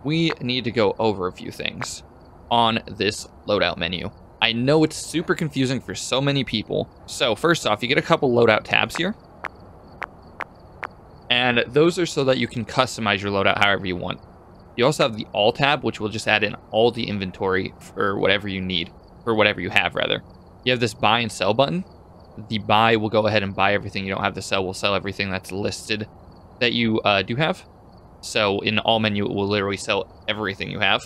we need to go over a few things on this loadout menu. I know it's super confusing for so many people. So first off, you get a couple loadout tabs here. And those are so that you can customize your loadout however you want. You also have the all tab, which will just add in all the inventory for whatever you need, or whatever you have rather. You have this buy and sell button. The buy will go ahead and buy everything you don't have. The sell will sell everything that's listed that you do have. So in all menu, it will literally sell everything you have.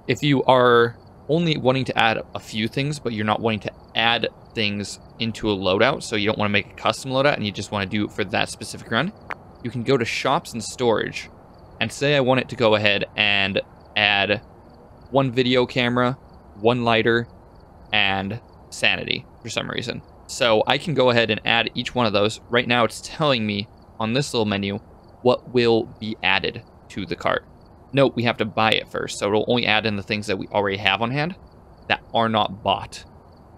If you are only wanting to add a few things, but you're not wanting to add things into a loadout, so you don't want to make a custom loadout and you just want to do it for that specific run, you can go to shops and storage and say I want it to go ahead and add 1 video camera, 1 lighter, and sanity for some reason. So I can go ahead and add each one of those. Right now it's telling me on this little menu what will be added to the cart. Note, we have to buy it first, so it'll only add in the things that we already have on hand that are not bought.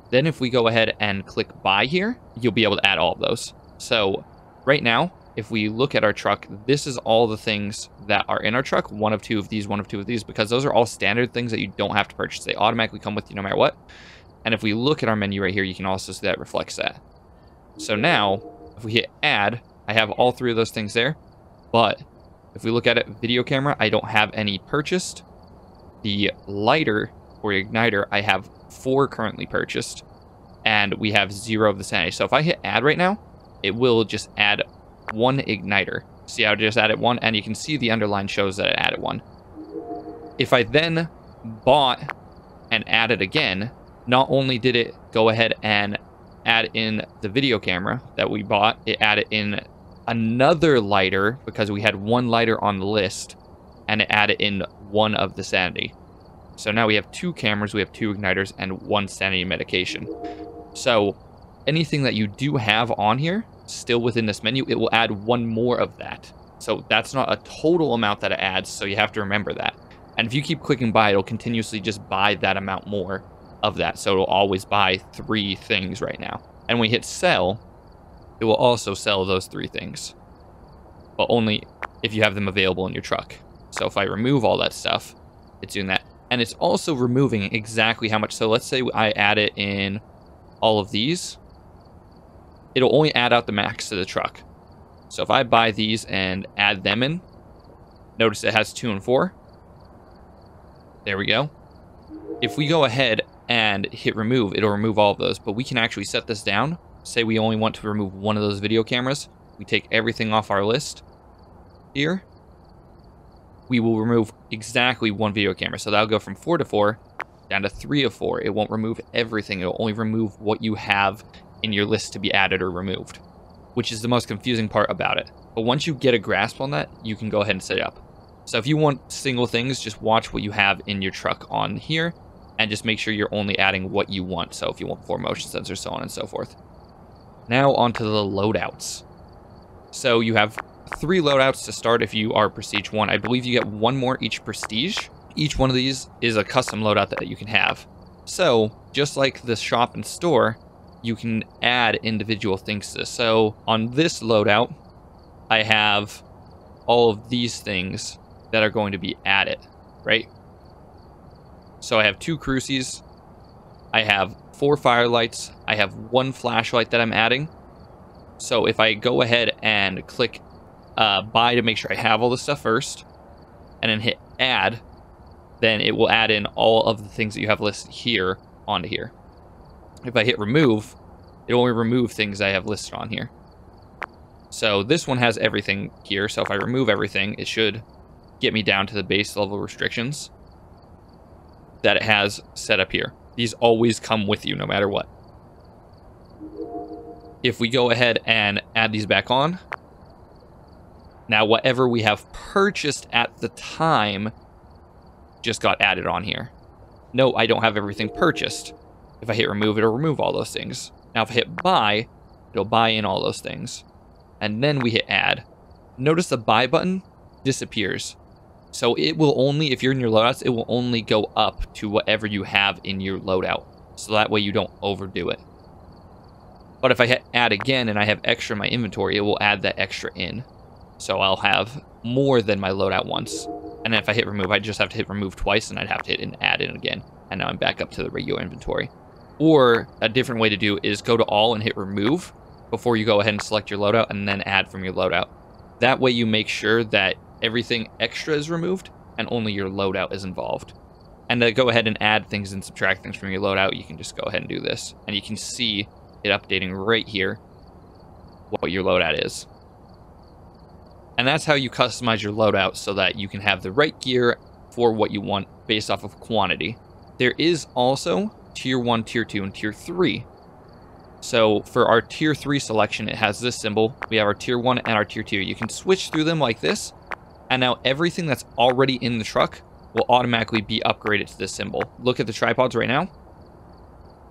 Then if we go ahead and click buy here, you'll be able to add all of those. So right now, if we look at our truck, this is all the things that are in our truck. 1 of 2 of these, 1 of 2 of these, because those are all standard things that you don't have to purchase. They automatically come with you no matter what. And if we look at our menu right here, you can also see that reflects that. So now, if we hit add, I have all 3 of those things there. But if we look at it, video camera, I don't have any purchased. The lighter or igniter, I have 4 currently purchased. And we have 0 of the sanity. So if I hit add right now, it will just add 1 igniter. See how I just added 1? And you can see the underline shows that it added 1. If I then bought and added again, not only did it go ahead and add in the video camera that we bought, it added in another lighter because we had 1 lighter on the list, and it added in 1 of the sanity. So now we have 2 cameras, we have 2 igniters, and 1 sanity medication. So anything that you do have on here, still within this menu, it will add 1 more of that. So that's not a total amount that it adds, so you have to remember that. And if you keep clicking buy, it'll continuously just buy that amount more of that. So it'll always buy 3 things right now. And when we hit sell, it will also sell those 3 things, but only if you have them available in your truck. So if I remove all that stuff, it's doing that. And it's also removing exactly how much. So let's say I add it in all of these. It'll only add out the max to the truck. So if I buy these and add them in, notice it has 2 and 4. There we go. If we go ahead and hit remove, it'll remove all of those, but we can actually set this down. Say we only want to remove 1 of those video cameras. We take everything off our list here. We will remove exactly 1 video camera. So that'll go from 4 to 4 down to 3 of 4. It won't remove everything. It'll only remove what you have in your list to be added or removed, which is the most confusing part about it. But once you get a grasp on that, you can go ahead and set it up. So if you want single things, just watch what you have in your truck on here and just make sure you're only adding what you want. So if you want 4 motion sensors, so on and so forth. Now onto the loadouts. So you have 3 loadouts to start if you are Prestige 1. I believe you get 1 more each Prestige. Each one of these is a custom loadout that you can have. So just like the shop and store, you can add individual things to this. So on this loadout, I have all of these things that are going to be added, right? So I have 2 crucies. I have 4 firelights. I have 1 flashlight that I'm adding. So if I go ahead and click buy to make sure I have all this stuff first, and then hit add, then it will add in all of the things that you have listed here onto here. If I hit remove, it only remove things I have listed on here. So this one has everything here. So if I remove everything, it should get me down to the base level restrictions that it has set up here. These always come with you no matter what. If we go ahead and add these back on, now whatever we have purchased at the time just got added on here. No, I don't have everything purchased. If I hit remove, it'll remove all those things. Now if I hit buy, it'll buy in all those things. And then we hit add. Notice the buy button disappears. So it will only, if you're in your loadouts, it will only go up to whatever you have in your loadout. So that way you don't overdo it. But if I hit add again and I have extra in my inventory, it will add that extra in. So I'll have more than my loadout once. And then if I hit remove, I just have to hit remove twice, and I'd have to hit and add in again. And now I'm back up to the regular inventory. Or a different way to do is go to all and hit remove before you go ahead and select your loadout and then add from your loadout. That way you make sure that everything extra is removed and only your loadout is involved. And to go ahead and add things and subtract things from your loadout, you can just go ahead and do this. And you can see it updating right here what your loadout is. And that's how you customize your loadout so that you can have the right gear for what you want based off of quantity. There is also Tier 1, Tier 2, and Tier 3. So for our Tier 3 selection, it has this symbol. We have our Tier 1 and our Tier 2. You can switch through them like this, and now everything that's already in the truck will automatically be upgraded to this symbol. Look at the tripods right now.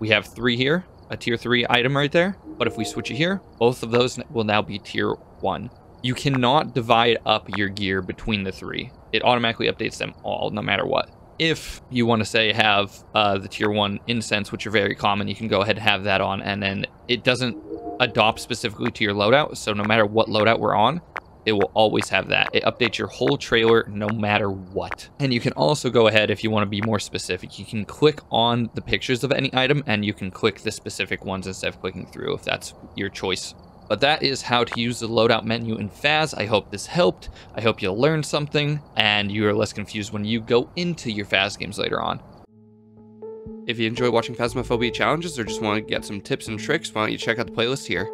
We have 3 here, a Tier 3 item right there, but if we switch it here, both of those will now be Tier 1. You cannot divide up your gear between the 3. It automatically updates them all, no matter what. If you want to say have the Tier 1 incense, which are very common, you can go ahead and have that on, and then it doesn't adopt specifically to your loadout, so no matter what loadout we're on, it will always have that. It updates your whole trailer no matter what. And you can also go ahead, if you want to be more specific, you can click on the pictures of any item, and you can click the specific ones instead of clicking through if that's your choice. But that is how to use the loadout menu in Phas. I hope this helped. I hope you learned something, and you are less confused when you go into your Phas games later on. If you enjoy watching Phasmophobia challenges or just want to get some tips and tricks, why don't you check out the playlist here.